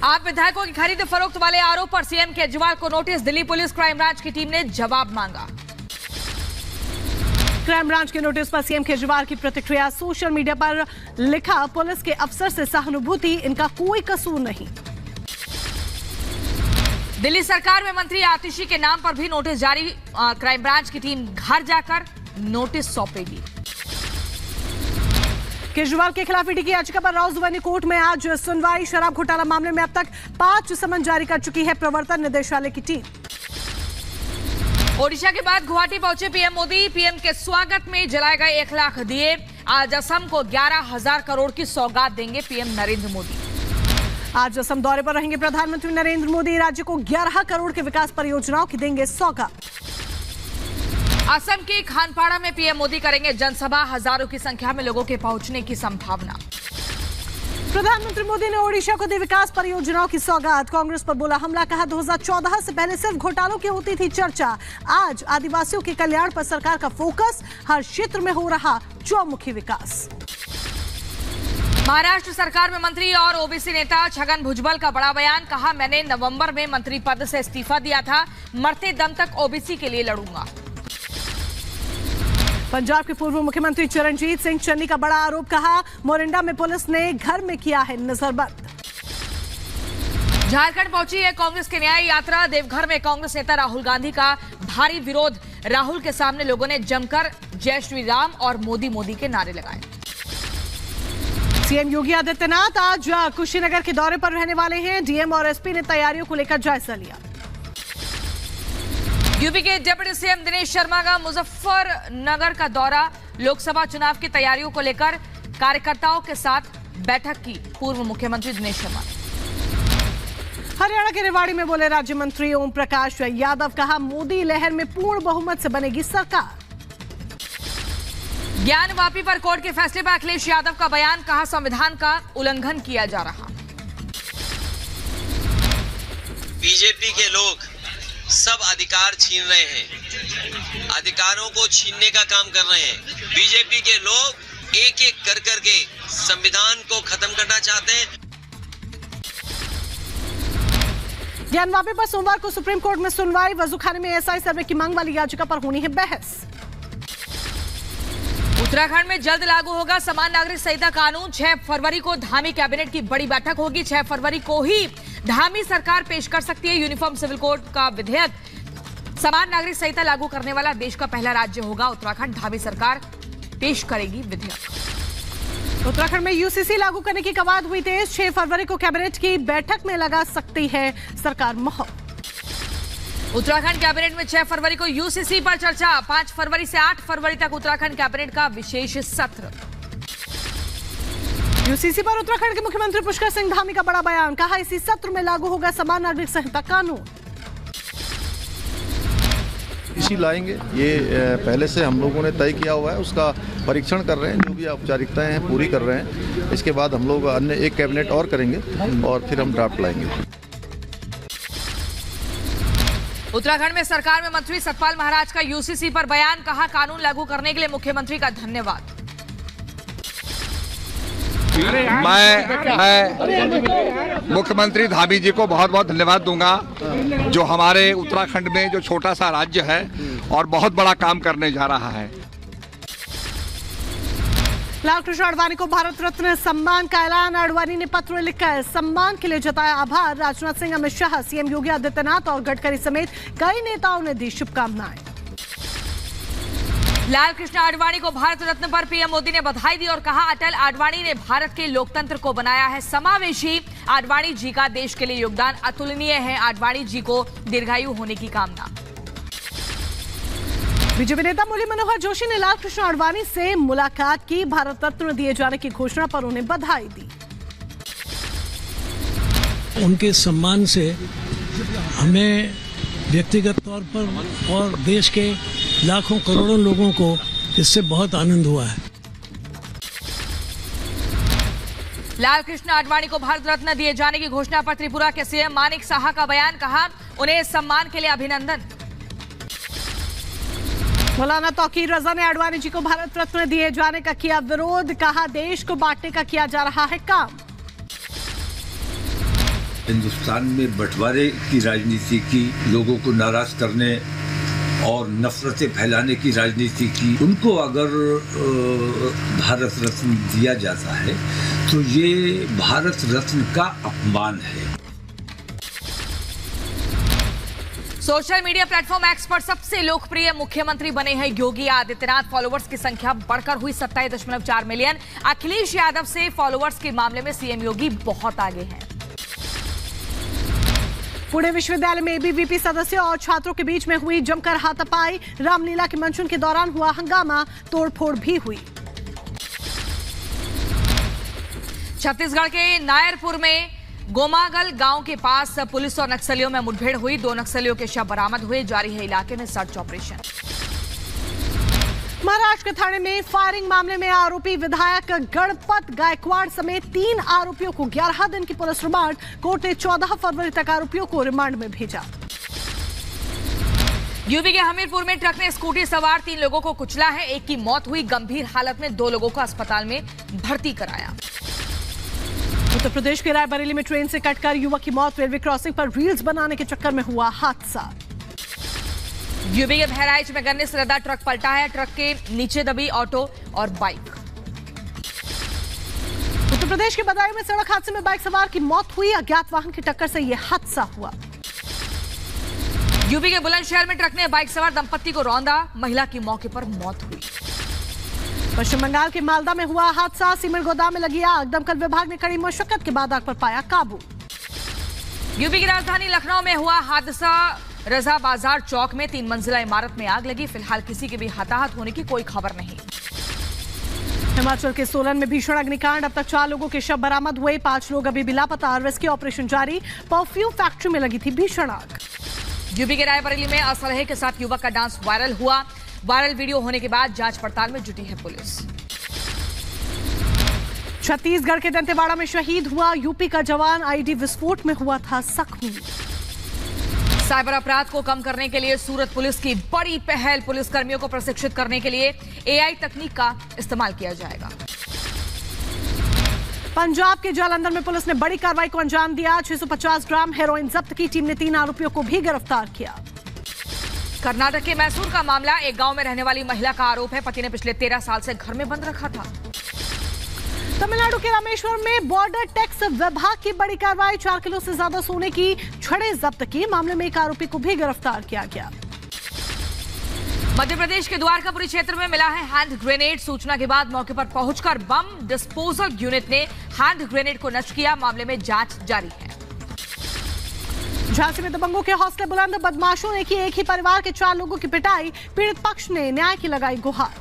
आप विधायकों की खरीद फरोख्त वाले आरोप पर सीएम केजरीवाल को notice, Delhi police crime branch की टीम ने जवाब मांगा। क्राइम ब्रांच के नोटिस पर सीएम केजरीवाल की प्रतिक्रिया, सोशल मीडिया पर लिखा, पुलिस के अफसर से सहानुभूति, इनका कोई कसूर नहीं। दिल्ली सरकार में मंत्री आतिशी के नाम पर भी नोटिस जारी, क्राइम ब्रांच की टीम घर जाकर नोटिस सौंपेगी। केजरीवाल के खिलाफ ईडी की याचिका पर राउजवानी कोर्ट में आज सुनवाई। शराब घोटाला मामले में अब तक 5 समन जारी कर चुकी है प्रवर्तन निदेशालय की टीम। ओडिशा के बाद गुवाहाटी पहुंचे पीएम मोदी, पीएम के स्वागत में जलाए गए 1 लाख दिए। आज असम को 11,000 करोड़ की सौगात देंगे पीएम नरेंद्र मोदी। आज असम दौरे पर रहेंगे प्रधानमंत्री नरेंद्र मोदी, राज्य को 11 करोड़ के विकास परियोजनाओं की देंगे सौगात। असम के खानपाड़ा में पीएम मोदी करेंगे जनसभा, हजारों की संख्या में लोगों के पहुंचने की संभावना। प्रधानमंत्री मोदी ने ओडिशा को दी विकास परियोजनाओं की सौगात, कांग्रेस पर बोला हमला, कहा 2014 से पहले सिर्फ घोटालों की होती थी चर्चा। आज आदिवासियों के कल्याण पर सरकार का फोकस, हर क्षेत्र में हो रहा चौमुखी विकास। महाराष्ट्र सरकार में मंत्री और ओबीसी नेता छगन भुजबल का बड़ा बयान, कहा मैंने नवंबर में मंत्री पद से इस्तीफा दिया था, मरते दम तक ओबीसी के लिए लड़ूंगा। पंजाब के पूर्व मुख्यमंत्री चरणजीत सिंह चन्नी का बड़ा आरोप, कहा मोरिंडा में पुलिस ने घर में किया है नजरबंद। झारखंड पहुंची है कांग्रेस की न्याय यात्रा, देवघर में कांग्रेस नेता राहुल गांधी का भारी विरोध, राहुल के सामने लोगों ने जमकर जय श्री राम और मोदी मोदी के नारे लगाए। सीएम योगी आदित्यनाथ आज कुशीनगर के दौरे पर रहने वाले हैं, डीएम और एसपी ने तैयारियों को लेकर जायजा लिया। यूपी के डिप्टी सीएम दिनेश शर्मा का मुजफ्फरनगर का दौरा, लोकसभा चुनाव की तैयारियों को लेकर कार्यकर्ताओं के साथ बैठक की पूर्व मुख्यमंत्री दिनेश शर्मा। हरियाणा के रेवाड़ी में बोले राज्य मंत्री ओम प्रकाश यादव, कहा मोदी लहर में पूर्ण बहुमत से बनेगी सरकार। ज्ञानवापी पर कोर्ट के फैसले पर अखिलेश यादव का बयान, कहा संविधान का उल्लंघन किया जा रहा। बीजेपी के लोग सब अधिकार छीन रहे हैं, अधिकारों को छीनने का काम कर रहे हैं। बीजेपी के लोग एक एक कर करके संविधान को खत्म करना चाहते हैं। ज्ञानवापी पर सोमवार को सुप्रीम कोर्ट में सुनवाई, वजूखाने में एसआई सर्वे की मांग वाली याचिका पर होनी है बहस। उत्तराखंड में जल्द लागू होगा समान नागरिक संहिता कानून, 6 फरवरी को धामी कैबिनेट की बड़ी बैठक होगी। 6 फरवरी को ही धामी सरकार पेश कर सकती है यूनिफॉर्म सिविल कोड का विधेयक। समान नागरिक संहिता लागू करने वाला देश का पहला राज्य होगा उत्तराखंड, धामी सरकार पेश करेगी विधेयक। उत्तराखंड में यूसीसी लागू करने की कवायद हुई तेज, 6 फरवरी को कैबिनेट की बैठक में लगा सकती है सरकार मोहर। उत्तराखंड कैबिनेट में 6 फरवरी को यूसीसी पर चर्चा, 5 फरवरी से 8 फरवरी तक उत्तराखंड कैबिनेट का विशेष सत्र। यूसीसी पर उत्तराखंड के मुख्यमंत्री पुष्कर सिंह धामी का बड़ा बयान, कहा इसी सत्र में लागू होगा समान नागरिक संहिता कानून। इसी लाएंगे, ये पहले से हम लोगों ने तय किया हुआ है, उसका परीक्षण कर रहे हैं, जो भी औपचारिकताएं हैं पूरी कर रहे हैं। इसके बाद हम लोग अन्य एक कैबिनेट और करेंगे और फिर हम ड्राफ्ट लाएंगे। उत्तराखंड में सरकार में मंत्री सतपाल महाराज का यूसीसी पर बयान, कहा कानून लागू करने के लिए मुख्यमंत्री का धन्यवाद। मैं मुख्यमंत्री धामी जी को बहुत बहुत धन्यवाद दूंगा, जो हमारे उत्तराखंड में जो छोटा सा राज्य है और बहुत बड़ा काम करने जा रहा है। लालकृष्ण आडवाणी को भारत रत्न सम्मान का ऐलान, आडवाणी ने पत्र लिखकर सम्मान के लिए जताया आभार। राजनाथ सिंह, अमित शाह, सीएम योगी आदित्यनाथ और गडकरी समेत कई नेताओं ने दी शुभकामनाएं। लालकृष्ण आडवाणी को भारत रत्न पर पीएम मोदी ने बधाई दी और कहा अटल आडवाणी ने भारत के लोकतंत्र को बनाया है समावेशी। आडवाणी जी का देश के लिए योगदान अतुलनीय है, आडवाणी जी को दीर्घायु होने की कामना। बीजेपी नेता मुरली मनोहर जोशी ने लालकृष्ण आडवाणी से मुलाकात की, भारत रत्न दिए जाने की घोषणा पर उन्हें बधाई दी। उनके सम्मान से हमें व्यक्तिगत तौर पर और देश के लाखों करोड़ों लोगों को इससे बहुत आनंद हुआ है। लालकृष्ण आडवाणी को भारत रत्न दिए जाने की घोषणा पर त्रिपुरा के सीएम मानिक साहा का बयान, कहा उन्हें इस सम्मान के लिए अभिनंदन। मौलाना तौकीर रजा ने आडवाणी जी को भारत रत्न दिए जाने का किया विरोध, कहा देश को बांटने का किया जा रहा है काम। हिंदुस्तान में बंटवारे की राजनीति की, लोगों को नाराज करने और नफरतें फैलाने की राजनीति की, उनको अगर भारत रत्न दिया जाता है तो ये भारत रत्न का अपमान है। सोशल मीडिया प्लेटफॉर्म एक्स पर सबसे लोकप्रिय मुख्यमंत्री बने हैं योगी आदित्यनाथ। फॉलोअर्स की संख्या बढ़कर हुई 27.4 मिलियन। अखिलेश यादव से फॉलोअर्स के मामले में सीएम योगी बहुत आगे हैं। पुणे विश्वविद्यालय में एबीवीपी सदस्यों और छात्रों के बीच में हुई जमकर हाथापाई। रामलीला के मंचन के दौरान हुआ हंगामा, तोड़फोड़ भी हुई। छत्तीसगढ़ के नायरपुर में गोमागल गांव के पास पुलिस और नक्सलियों में मुठभेड़ हुई। 2 नक्सलियों के शव बरामद हुए। जारी है इलाके में सर्च ऑपरेशन। महाराष्ट्र के थाने में फायरिंग मामले में आरोपी विधायक गणपत गायकवाड़ समेत 3 आरोपियों को 11 दिन की पुलिस रिमांड। कोर्ट ने 14 फरवरी तक आरोपियों को रिमांड में भेजा। यूपी के हमीरपुर में ट्रक ने स्कूटी सवार 3 लोगों को कुचला है। एक की मौत हुई। गंभीर हालत में 2 लोगों को अस्पताल में भर्ती कराया। उत्तर प्रदेश के रायबरेली में ट्रेन से कटकर युवक की मौत। रेलवे क्रॉसिंग पर रील्स बनाने के चक्कर में हुआ हादसा। यूपी के बहराइच में गन्ने से लदा ट्रक पलटा है। ट्रक के नीचे दबी ऑटो और बाइक। उत्तर प्रदेश के बदायूं में सड़क हादसे में बाइक सवार की मौत हुई। अज्ञात वाहन की टक्कर से यह हादसा हुआ। यूपी के बुलंदशहर में ट्रक ने बाइक सवार दंपत्ति को रौंदा। महिला की मौके पर मौत हुई। पश्चिम बंगाल के मालदा में हुआ हादसा। सीमेंट गोदाम में लगी आग। दमकल विभाग ने कड़ी मशक्कत के बाद आग पर पाया काबू। यूपी की राजधानी लखनऊ में हुआ हादसा। रजा बाजार चौक में 3 मंजिला इमारत में आग लगी। फिलहाल किसी के भी हताहत होने की कोई खबर नहीं। हिमाचल के सोलन में भीषण अग्निकांड। अब तक 4 लोगों के शव बरामद हुए। 5 लोग अभी भी लापता। रेस्क्यू ऑपरेशन जारी। परफ्यूम फैक्ट्री में लगी थी भीषण आग। यूपी के रायबरेली में असलहे के साथ युवक का डांस वायरल हुआ। वायरल वीडियो होने के बाद जांच पड़ताल में जुटी है पुलिस। छत्तीसगढ़ के दंतेवाड़ा में शहीद हुआ यूपी का जवान। आईडी विस्फोट में हुआ था जख्मी। साइबर अपराध को कम करने के लिए सूरत पुलिस की बड़ी पहल। पुलिसकर्मियों को प्रशिक्षित करने के लिए एआई तकनीक का इस्तेमाल किया जाएगा। पंजाब के जालंधर में पुलिस ने बड़ी कार्रवाई को अंजाम दिया। 650 ग्राम हेरोइन जब्त की। टीम ने 3 आरोपियों को भी गिरफ्तार किया। कर्नाटक के मैसूर का मामला। एक गांव में रहने वाली महिला का आरोप है पति ने पिछले 13 साल से घर में बंद रखा था। तमिलनाडु के रामेश्वरम में बॉर्डर टैक्स विभाग की बड़ी कार्रवाई। 4 किलो से ज्यादा सोने की छड़ें जब्त की। मामले में एक आरोपी को भी गिरफ्तार किया गया। मध्य प्रदेश के द्वारकापुरी क्षेत्र में मिला है हैंड ग्रेनेड। सूचना के बाद मौके पर पहुंचकर बम डिस्पोजल यूनिट ने हैंड ग्रेनेड को नष्ट किया। मामले में जांच जारी है। झांसी में दबंगों के हौसले बुलंद। बदमाशों ने की एक ही परिवार के 4 लोगों की पिटाई। पीड़ित पक्ष ने न्याय की लगाई गुहार।